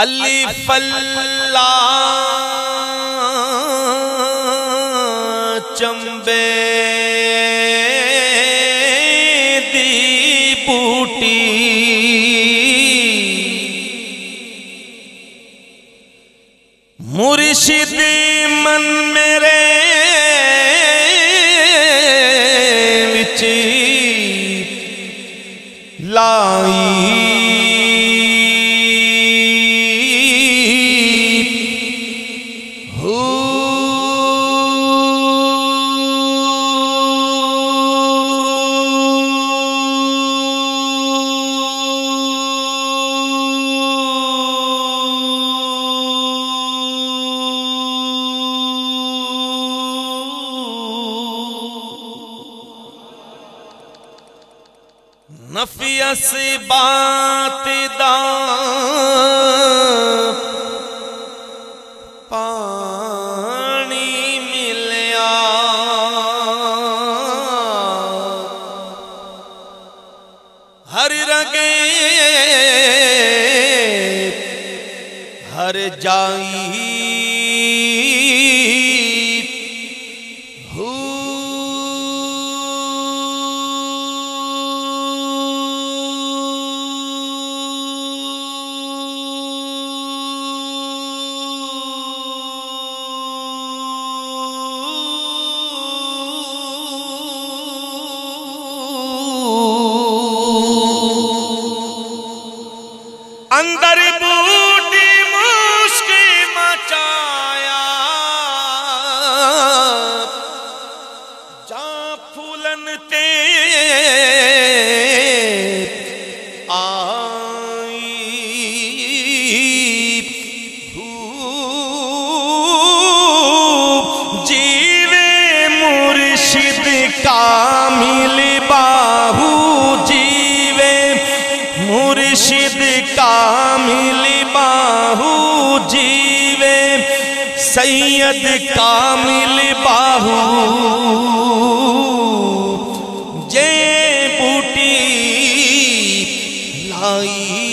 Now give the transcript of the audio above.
अलिफ अल्लाह चंबे दी बूटी मुर्शिद मन मेरे विच लाई नफियस बात दा पानी मिलया हर रगे हर जाई अंदर बूटी मुश्की मचाया जा फूलन ते आई जीवे मुर्शिद कामिल बाहू जीवे मुर्शिद कामिल बाहू जीवे सैयद कामिल बाहू जे बूटी लाई